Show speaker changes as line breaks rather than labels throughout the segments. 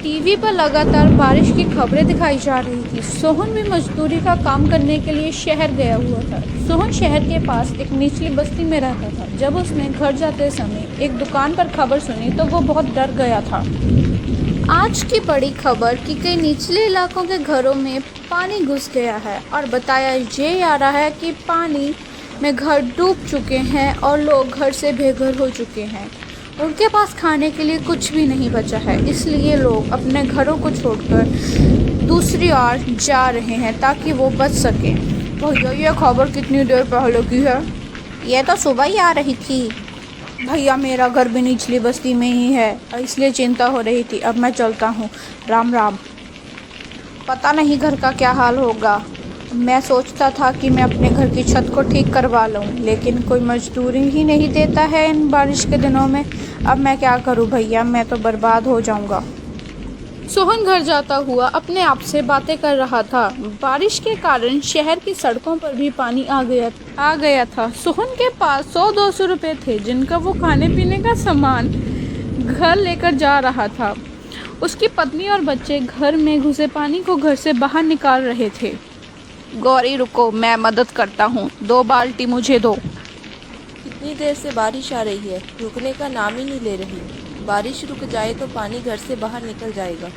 TV पर लगातार बारिश की खबरें दिखाई जा रही थी। सोहन भी मजदूरी का काम करने के लिए शहर गया हुआ था। सोहन शहर के पास एक निचली बस्ती में रहता था। जब उसने घर जाते समय एक दुकान पर खबर सुनी तो वो बहुत डर गया था। आज की बड़ी खबर कि कई निचले इलाकों के घरों में पानी घुस गया है और बताया ये जा रहा है कि पानी में घर डूब चुके हैं और लोग घर से बेघर हो चुके हैं। उनके पास खाने के लिए कुछ भी नहीं बचा है, इसलिए लोग अपने घरों को छोड़कर दूसरी ओर जा रहे हैं ताकि वो बच सकें। भैया ये खबर कितनी देर पहले की है? ये तो सुबह ही आ रही थी। भैया मेरा घर भी निचली बस्ती में ही है, इसलिए चिंता हो रही थी। अब मैं चलता हूँ। राम राम। पता नहीं घर का क्या हाल होगा। मैं सोचता था कि मैं अपने घर की छत को ठीक करवा लूँ, लेकिन कोई मजदूरी ही नहीं देता है इन बारिश के दिनों में। अब मैं क्या करूँ भैया, मैं तो बर्बाद हो जाऊँगा। सोहन घर जाता हुआ अपने आप से बातें कर रहा था। बारिश के कारण शहर की सड़कों पर भी पानी आ गया था। सोहन के पास 100-200 रुपए थे, जिनका वो खाने पीने का सामान घर लेकर जा रहा था। उसकी पत्नी और बच्चे घर में घुसे पानी को घर से बाहर निकाल रहे थे। गौरी रुको, मैं मदद करता हूँ, 2 बाल्टी मुझे दो।
कितनी देर से बारिश आ रही है, रुकने का नाम ही नहीं ले रही। बारिश रुक जाए तो पानी घर से बाहर निकल जाएगा।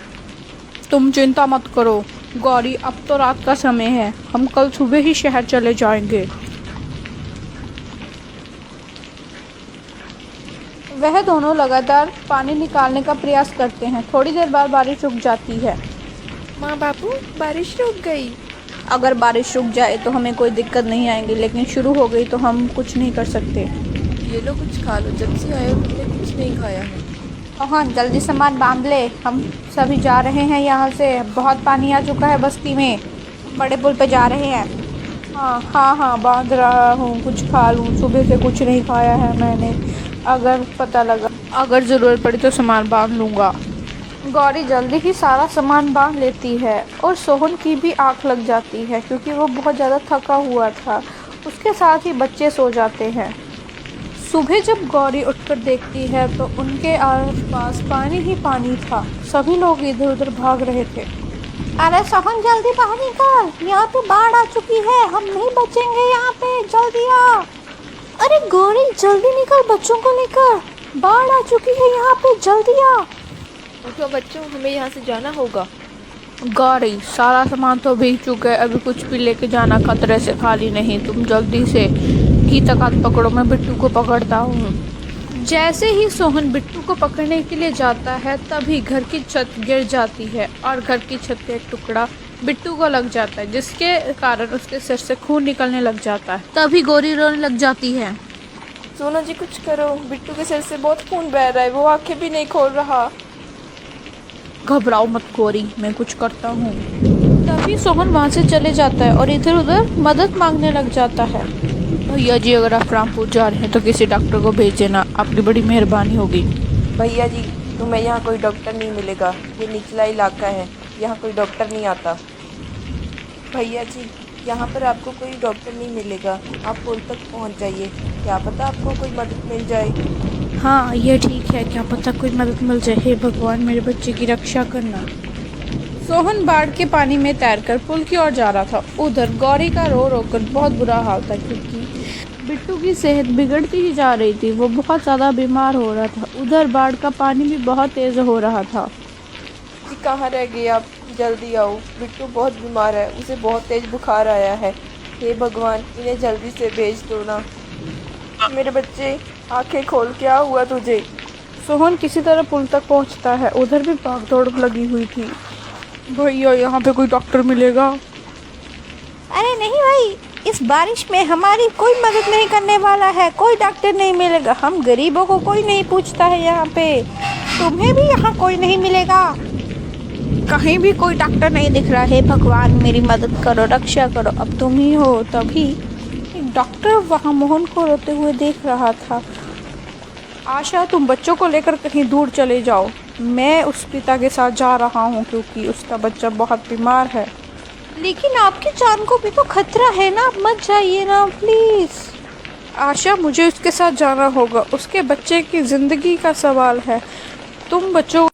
तुम चिंता मत करो गौरी, अब तो रात का समय है, हम कल सुबह ही शहर चले जाएंगे। वह दोनों लगातार पानी निकालने का प्रयास करते हैं। थोड़ी देर बाद बारिश रुक जाती है।
माँ बापू, बारिश रुक गई।
अगर बारिश रुक जाए तो हमें कोई दिक्कत नहीं आएगी, लेकिन शुरू हो गई तो हम कुछ नहीं कर सकते।
ये लो कुछ खा लो, जब से आए हो तुमने कुछ नहीं खाया है।
हाँ, जल्दी सामान बांध ले, हम सभी जा रहे हैं यहाँ से। बहुत पानी आ चुका है बस्ती में, बड़े पुल पे जा रहे हैं। हाँ बांध रहा हूँ, कुछ खा लूँ, सुबह से कुछ नहीं खाया है मैंने। अगर ज़रूरत पड़ी तो सामान बांध लूँगा। गौरी जल्दी ही सारा सामान बांध लेती है और सोहन की भी आँख लग जाती है क्योंकि वो बहुत ज़्यादा थका हुआ था। उसके साथ ही बच्चे सो जाते हैं। सुबह जब गौरी उठकर देखती है तो उनके आसपास पानी ही पानी था। सभी लोग इधर उधर भाग रहे थे। अरे सोहन जल्दी बाहर निकल, यहाँ पे बाढ़ आ चुकी है, हम नहीं बचेंगे यहाँ पे, जल्दी आ। अरे गौरी जल्दी निकल, बच्चों को लेकर, बाढ़ आ चुकी है यहाँ पे, जल्दी आ।
उठो बच्चों, हमें यहाँ से जाना होगा।
गौरी सारा सामान तो भीग चुका है, अभी कुछ भी लेके जाना खतरे से खाली नहीं। तुम जल्दी से की तकात पकड़ो, मैं बिट्टू को पकड़ता हूँ। जैसे ही सोहन बिट्टू को पकड़ने के लिए जाता है तभी घर की छत गिर जाती है और घर की छत का एक टुकड़ा बिट्टू को लग जाता है, जिसके कारण उसके सिर से खून निकलने लग जाता है। तभी गौरी रोने लग जाती है।
सोना जी कुछ करो, बिट्टू के सिर से बहुत खून बह रहा है, वो आंखें भी नहीं खोल रहा।
घबराओ मत गौरी, मैं कुछ करता हूँ। तभी सोहन वहाँ से चले जाता है और इधर उधर मदद मांगने लग जाता है। भैया जी अगर आप रामपुर जा रहे हैं तो किसी डॉक्टर को भेज देना, आपकी बड़ी मेहरबानी होगी।
भैया जी तुम्हें यहाँ कोई डॉक्टर नहीं मिलेगा, ये निचला इलाका है, यहाँ कोई डॉक्टर नहीं आता। भैया जी यहाँ पर आपको कोई डॉक्टर नहीं मिलेगा, आप पुल तक पहुँच जाइए, क्या पता आपको कोई मदद मिल जाए।
हाँ ये ठीक है, क्या पता कोई मदद मिल जाए। हे भगवान मेरे बच्चे की रक्षा करना। सोहन बाढ़ के पानी में तैरकर पुल की ओर जा रहा था। उधर गौरी का रो रो कर बहुत बुरा हाल था क्योंकि बिट्टू की सेहत बिगड़ती ही जा रही थी, वो बहुत ज़्यादा बीमार हो रहा था। उधर बाढ़ का पानी भी बहुत तेज़ हो रहा था।
जी कहाँ रह गए आप, जल्दी आओ, बिट्टू बहुत बीमार है, उसे बहुत तेज़ बुखार आया है। हे भगवान इन्हें जल्दी से भेज दो ना। मेरे बच्चे आंखें खोल, क्या हुआ तुझे?
सोहन किसी तरह पुल तक पहुंचता है। उधर भी भाग दौड़ लगी हुई थी। भैया यहाँ पे कोई डॉक्टर मिलेगा? अरे नहीं भाई, इस बारिश में हमारी कोई मदद नहीं करने वाला है, कोई डॉक्टर नहीं मिलेगा। हम गरीबों को कोई नहीं पूछता है यहाँ पे। तुम्हें भी यहाँ कोई नहीं मिलेगा, कहीं भी कोई डॉक्टर नहीं दिख रहा है। भगवान मेरी मदद करो, रक्षा करो, अब तुम ही हो। तभी एक डॉक्टर वहाँ मोहन को रोते हुए देख रहा था। आशा तुम बच्चों को लेकर कहीं दूर चले जाओ, मैं उस पिता के साथ जा रहा हूँ क्योंकि उसका बच्चा बहुत बीमार है। लेकिन आपकी जान को भी तो खतरा है ना, आप मत जाइए ना प्लीज़। आशा मुझे उसके साथ जाना होगा, उसके बच्चे की ज़िंदगी का सवाल है। तुम बच्चों